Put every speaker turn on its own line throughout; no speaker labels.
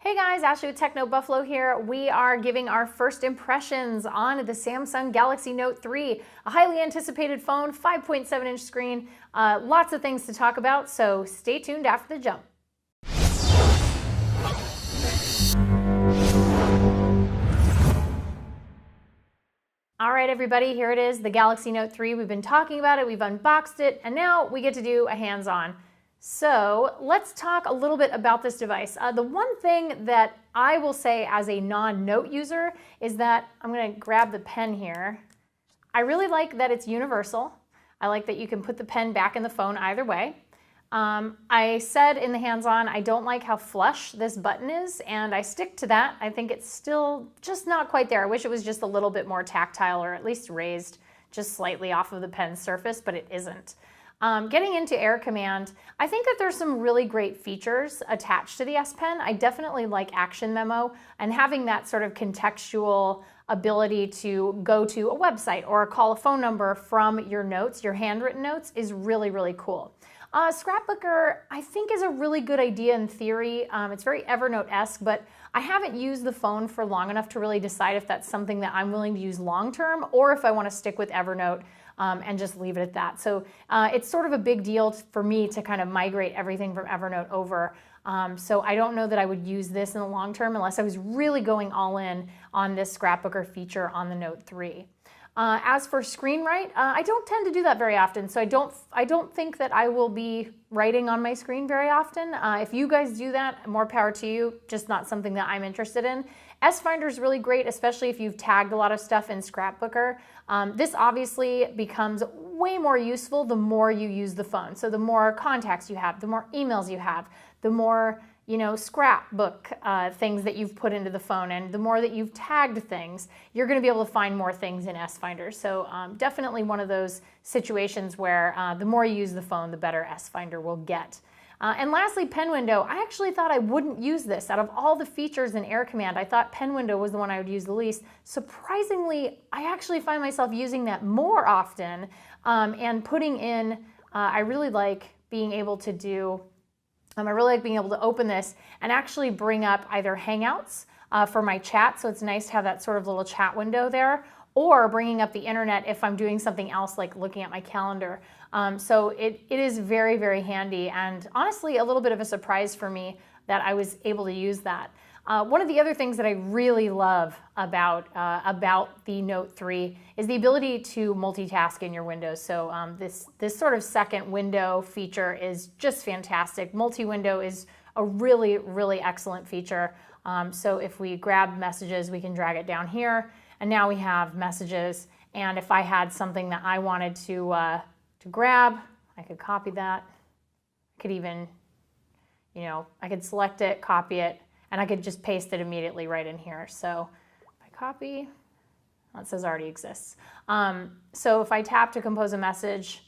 Hey guys, Ashley with Techno Buffalo here. We are giving our first impressions on the Samsung Galaxy Note 3, a highly anticipated phone, 5.7-inch screen, lots of things to talk about, so stay tuned after the jump. All right, everybody, here it is, the Galaxy Note 3. We've been talking about it, we've unboxed it, and now we get to do a hands-on. So let's talk a little bit about this device. The one thing that I will say as a non-Note user is that I'm going to grab the pen here. I really like that it's universal. I like that you can put the pen back in the phone either way. I said in the hands-on, I don't like how flush this button is, and I stick to that. I think it's still just not quite there. I wish it was just a little bit more tactile or at least raised just slightly off of the pen's surface, but it isn't. Getting into Air Command, I think that there's some really great features attached to the S Pen. I definitely like Action Memo, and having that sort of contextual ability to go to a website or call a phone number from your notes, your handwritten notes, is really, really cool. Scrapbooker, I think, is a really good idea in theory. It's very Evernote-esque, but I haven't used the phone for long enough to really decide if that's something that I'm willing to use long-term or if I want to stick with Evernote and just leave it at that. So it's sort of a big deal for me to kind of migrate everything from Evernote over. So I don't know that I would use this in the long term unless I was really going all in on this Scrapbooker feature on the Note 3. As for screen write, I don't tend to do that very often, so I don't think that I will be writing on my screen very often. If you guys do that, more power to you, just not something that I'm interested in. S-Finder is really great, especially if you've tagged a lot of stuff in Scrapbooker. This obviously becomes way more useful the more you use the phone. So the more contacts you have, the more emails you have, the more scrapbook things that you've put into the phone, and the more that you've tagged things, you're going to be able to find more things in S-Finder. So definitely one of those situations where the more you use the phone, the better S-Finder will get. And lastly, Pen Window. I actually thought I wouldn't use this. Out of all the features in Air Command, I thought Pen Window was the one I would use the least. Surprisingly, I actually find myself using that more often and putting in, I really like being able to do I really like being able to open this and actually bring up either Hangouts for my chat, so it's nice to have that sort of little chat window there, or bringing up the internet if I'm doing something else like looking at my calendar. So it is very, very handy, and honestly a little bit of a surprise for me that I was able to use that. One of the other things that I really love about the Note 3 is the ability to multitask in your windows. So this sort of second window feature is just fantastic. Multi-window is a really, really excellent feature. So if we grab messages, we can drag it down here, and now we have messages. And if I had something that I wanted to grab, I could copy that. I could even, I could select it, copy it, and I could just paste it immediately right in here. So if I copy, that says already exists. So if I tap to compose a message,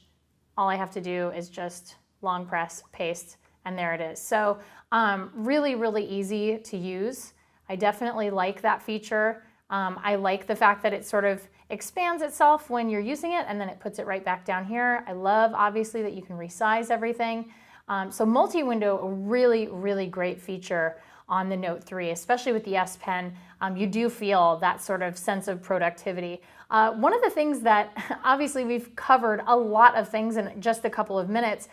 all I have to do is just long press, paste, and there it is. So really, really easy to use. I definitely like that feature. I like the fact that it sort of expands itself when you're using it, and then it puts it right back down here. I love, obviously, that you can resize everything. So multi-window, a really, really great feature on the Note 3, especially with the S Pen. You do feel that sort of sense of productivity. One of the things that, obviously we've covered a lot of things in just a couple of minutes,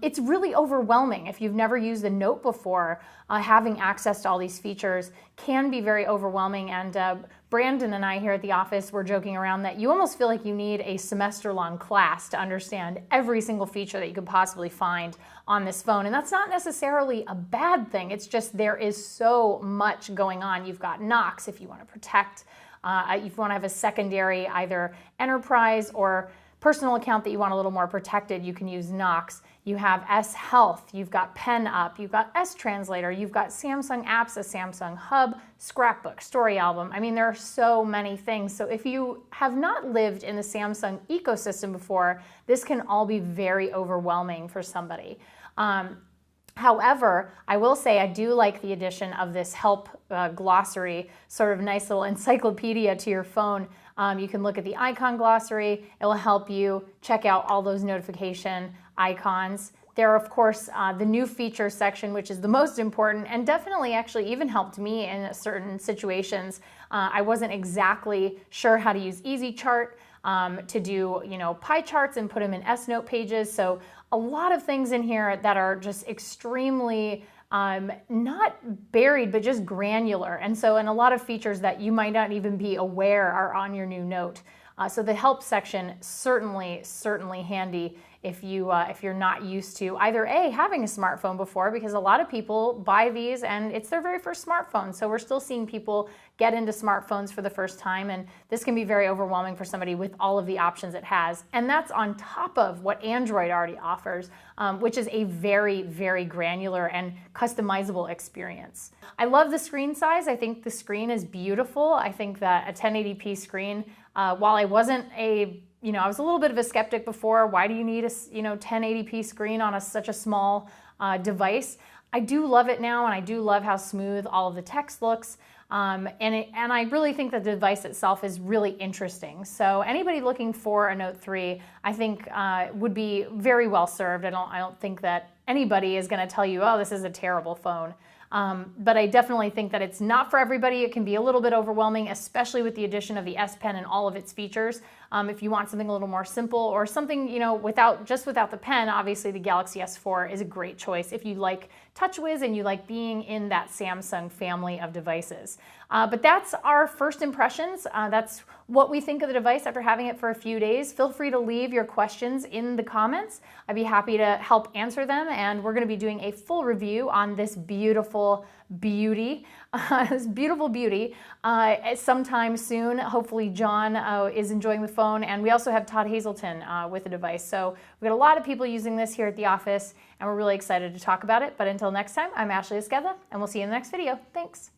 it's really overwhelming. If you've never used a Note before, having access to all these features can be very overwhelming, and Brandon and I here at the office were joking around that you almost feel like you need a semester-long class to understand every single feature that you could possibly find on this phone. And that's not necessarily a bad thing. It's just there is so much going on. You've got Knox if you want to protect, if you want to have a secondary either enterprise or personal account that you want a little more protected, you can use Knox. You have S Health, you've got Pen Up, you've got S Translator, you've got Samsung Apps, a Samsung Hub, Scrapbook, Story Album. I mean, there are so many things. So if you have not lived in the Samsung ecosystem before, this can all be very overwhelming for somebody. However, I will say I do like the addition of this help glossary, sort of nice little encyclopedia to your phone. You can look at the icon glossary. It will help you check out all those notification icons. There are, of course, the new features section, which is the most important and definitely actually even helped me in certain situations. I wasn't exactly sure how to use EasyChart to do, pie charts and put them in S-Note pages. So a lot of things in here that are just extremely not buried, but just granular. And a lot of features that you might not even be aware are on your new Note. So the help section certainly handy if you're not used to either having a smartphone before, because a lot of people buy these and it's their very first smartphone. So we're still seeing people get into smartphones for the first time, and this can be very overwhelming for somebody with all of the options it has. And that's on top of what Android already offers, which is a very, very granular and customizable experience. I love the screen size. I think the screen is beautiful. I think that a 1080p screen, while I wasn't I was a little bit of a skeptic before. Why do you need a 1080p screen on such a small device? I do love it now, and I do love how smooth all of the text looks. And I really think that the device itself is really interesting. So anybody looking for a Note 3, I think would be very well served. I don't think that anybody is going to tell you, oh, this is a terrible phone. But I definitely think that it's not for everybody. It can be a little bit overwhelming, especially with the addition of the S Pen and all of its features. If you want something a little more simple or something, without the pen, obviously the Galaxy S4 is a great choice if you like TouchWiz and you like being in that Samsung family of devices. But that's our first impressions. That's what we think of the device after having it for a few days. Feel free to leave your questions in the comments. I'd be happy to help answer them, and we're going to be doing a full review on this beautiful beauty, sometime soon. Hopefully John is enjoying the phone, and we also have Todd Hazelton with the device. So we've got a lot of people using this here at the office, and we're really excited to talk about it. But until next time, I'm Ashley Esqueda, and we'll see you in the next video. Thanks.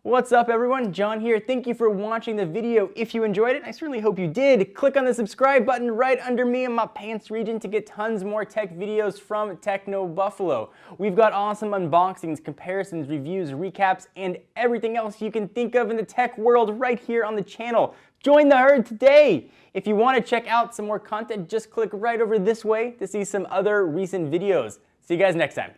What's up, everyone? John here. Thank you for watching the video. If you enjoyed it, I certainly hope you did. Click on the subscribe button right under me in my pants region to get tons more tech videos from Techno Buffalo. We've got awesome unboxings, comparisons, reviews, recaps, and everything else you can think of in the tech world right here on the channel. Join the herd today! If you want to check out some more content, just click right over this way to see some other recent videos. See you guys next time.